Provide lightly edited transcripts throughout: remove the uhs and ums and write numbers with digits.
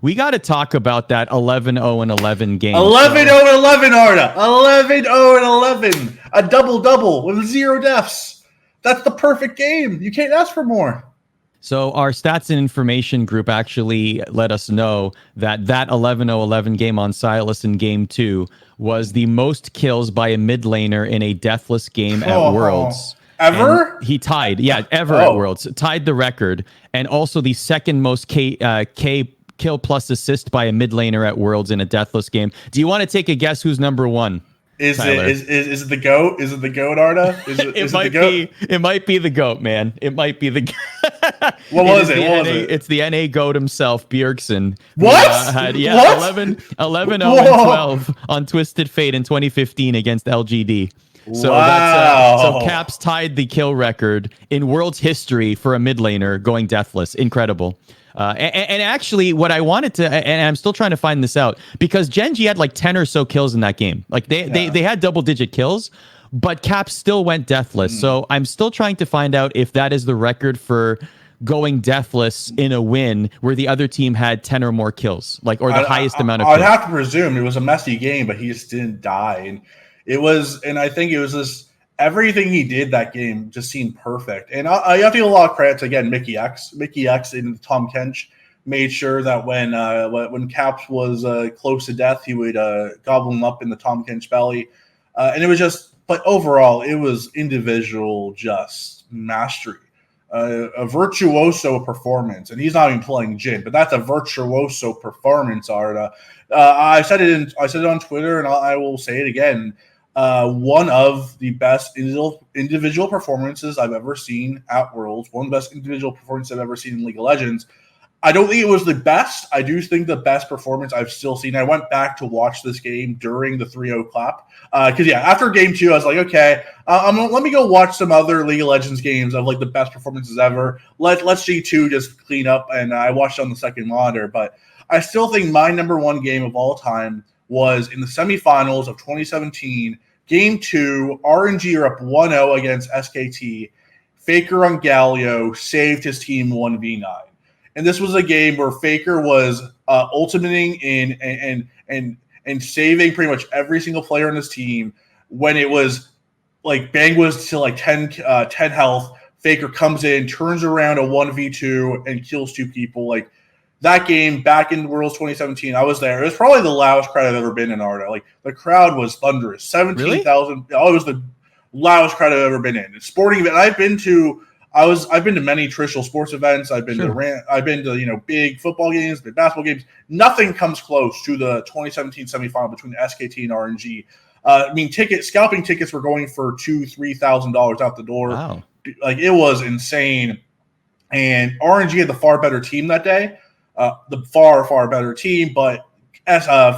we got to talk about that 11-0-11 game. 11-0-11, Arda. 11-0-11. A double-double with 0 deaths. That's the perfect game. You can't ask for more. So our stats and information group actually let us know that 11-0-11 game on Silas in game 2 was the most kills by a mid laner in a deathless game at Worlds. Ever? And he tied, ever at Worlds. Tied the record. And also the second most K kill plus assist by a mid laner at Worlds in a deathless game. Do you want to take a guess who's number 1? Is it the GOAT? Is it the GOAT, Arda? It might be the GOAT, man. It might be the GOAT. What was it? It's the NA GOAT himself, Bjergsen. What? Had, what? 11-0-12 on Twisted Fate in 2015 against LGD. So wow. So Caps tied the kill record in World's history for a mid laner going deathless. Incredible. And actually, what I wanted to, and I'm still trying to find this out, because GenG had like 10 or so kills in that game. Like they had double-digit kills, but Caps still went deathless. So I'm still trying to find out if that is the record for going deathless in a win where the other team had 10 or more kills, like, or the highest amount of kills. I'd have to presume it was a messy game, but he just didn't die. And I think it was just everything he did that game just seemed perfect. And I have to give a lot of credit to, again, Mickey X. Mickey X and Tom Kench made sure that when Caps was close to death, he would gobble him up in the Tom Kench belly. And it was just, but overall, it was individual just mastery. A virtuoso performance, and he's not even playing Jin, but that's a virtuoso performance, Arda. I said it on Twitter, and I will say it again. One of the best individual performances I've ever seen at Worlds. One of the best individual performances I've ever seen in League of Legends. I don't think it was the best. I do think the best performance I've still seen. I went back to watch this game during the 3-0 clap. Because, after game 2, I was like, okay, let me go watch some other League of Legends games of, like, the best performances ever. Let's G2 just clean up, and I watched on the second monitor. But I still think my number 1 game of all time was in the semifinals of 2017. Game 2, RNG are up 1-0 against SKT. Faker on Galio saved his team 1v9. And this was a game where Faker was ultimating in and saving pretty much every single player on his team. When it was like Bang was to like 10 health, Faker comes in, turns around a 1v2 and kills 2 people. Like that game back in Worlds 2017, I was there. It was probably the loudest crowd I've ever been in, Arda. Like the crowd was thunderous. 17,000. Really? Oh, it was the loudest crowd I've ever been in. It's sporting event. I've been to many traditional sports events. I've been to big football games, big basketball games. Nothing comes close to the 2017 semifinal between SKT and RNG. Scalping tickets were going for $2,000-$3,000 out the door. Wow. Like it was insane. And RNG had the far better team that day, the far better team. But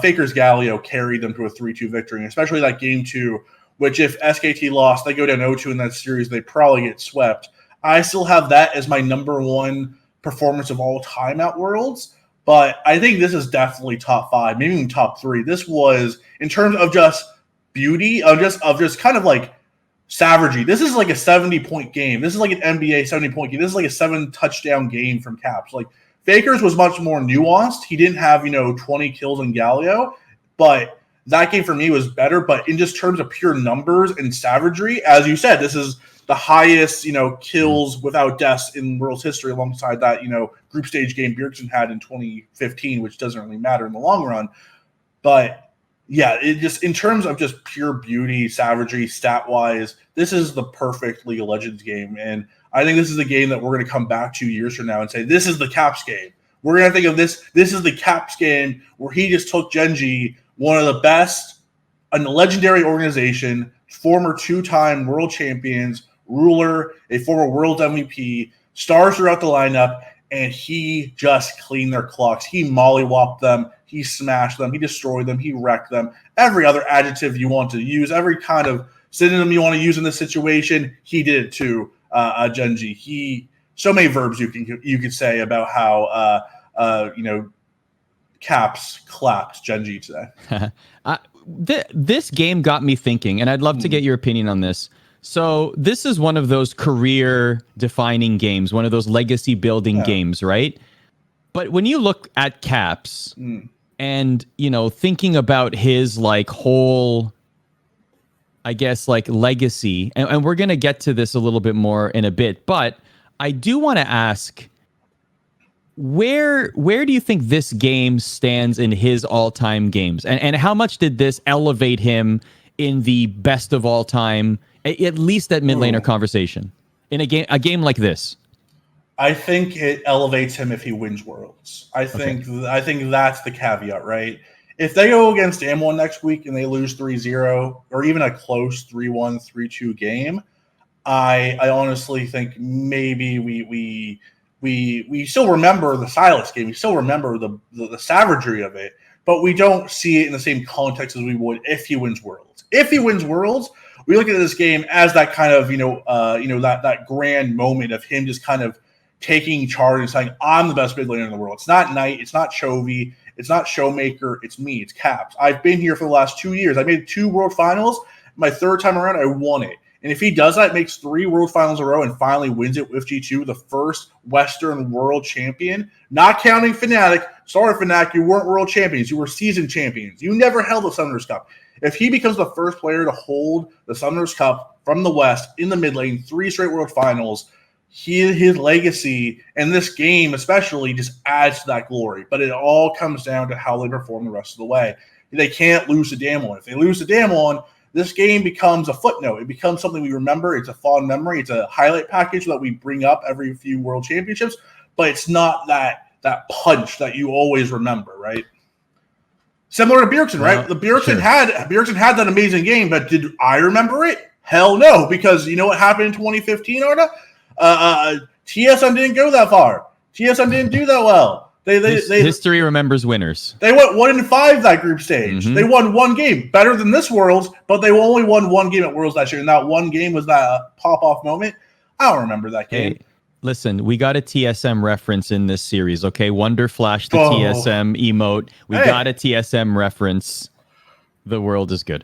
Faker's Galio carried them to a 3-2 victory, especially that game 2, which if SKT lost, they go down 0-2 in that series, they probably get swept. I still have that as my number 1 performance of all time at Worlds, but I think this is definitely top 5, maybe even top 3. This was, in terms of just beauty, of just kind of like savagery. This is like a 70-point game. This is like an NBA 70-point game. This is like a 7-touchdown game from Caps. Like Faker's was much more nuanced. He didn't have 20 kills in Galio, but that game for me was better. But in just terms of pure numbers and savagery, as you said, this is the highest, kills without deaths in World's history, alongside that, group stage game Bjergsen had in 2015, which doesn't really matter in the long run. But yeah, it just, in terms of just pure beauty, savagery, stat-wise, this is the perfect League of Legends game. And I think this is a game that we're going to come back 2 years from now and say, this is the Caps game. We're going to think of this is the Caps game where he just took GenG, one of the best, a legendary organization, former 2-time world champions, ruler, a former world MVP, stars throughout the lineup, and he just cleaned their clocks. He mollywopped them, he smashed them, he destroyed them, he wrecked them. Every other adjective you want to use, every kind of synonym you want to use in this situation, he did it too. GenG. He so many verbs you could say about how Caps clapped GenG today. This game got me thinking, and I'd love to get your opinion on this. So this is one of those career-defining games, one of those legacy-building games, right? But when you look at Caps and, you know, thinking about his like whole, I guess, like legacy, and we're going to get to this a little bit more in a bit, but I do want to ask, where do you think this game stands in his all-time games? And how much did this elevate him in the best of all time, at least at mid laner conversation, in a game like this? I think it elevates him if he wins Worlds. I think that's the caveat, right? If they go against M1 next week and they lose 3-0 or even a close 3-1, 3-2 game, I honestly think maybe we still remember the Silas game. We still remember the savagery of it, but we don't see it in the same context as we would if he wins Worlds. If he wins Worlds, we look at this game as that kind of, that grand moment of him just kind of taking charge and saying, I'm the best mid laner in the world. It's not Knight, it's not Chovy, it's not Showmaker, it's me, it's Caps. I've been here for the last 2 years. I made 2 World Finals. My third time around, I won it. And if he does that, makes 3 World Finals in a row and finally wins it with G2, the first Western World Champion, not counting Fnatic. Sorry, Fnatic, you weren't World Champions. You were season champions. You never held the Summoners Cup. If he becomes the first player to hold the Summoners Cup from the West in the mid lane, 3 straight World Finals, his legacy and this game especially just adds to that glory. But it all comes down to how they perform the rest of the way. They can't lose to Damwon. If they lose to Damwon, this game becomes a footnote. It becomes something we remember. It's a fond memory. It's a highlight package that we bring up every few World Championships, but it's not that punch that you always remember, right? Similar to Bjergsen, right? The Bjergsen had that amazing game, but did I remember it? Hell no, because you know what happened in 2015, Arda? TSM didn't go that far. TSM didn't do that well. History remembers winners. They went 1-5 that group stage. They won 1 game, better than this Worlds, but they only won 1 game at Worlds last year. And that 1 game was that pop-off moment. I don't remember that game. Hey, listen, we got a TSM reference in this series, okay? Wonder Flash the TSM emote. We got a TSM reference. The world is good.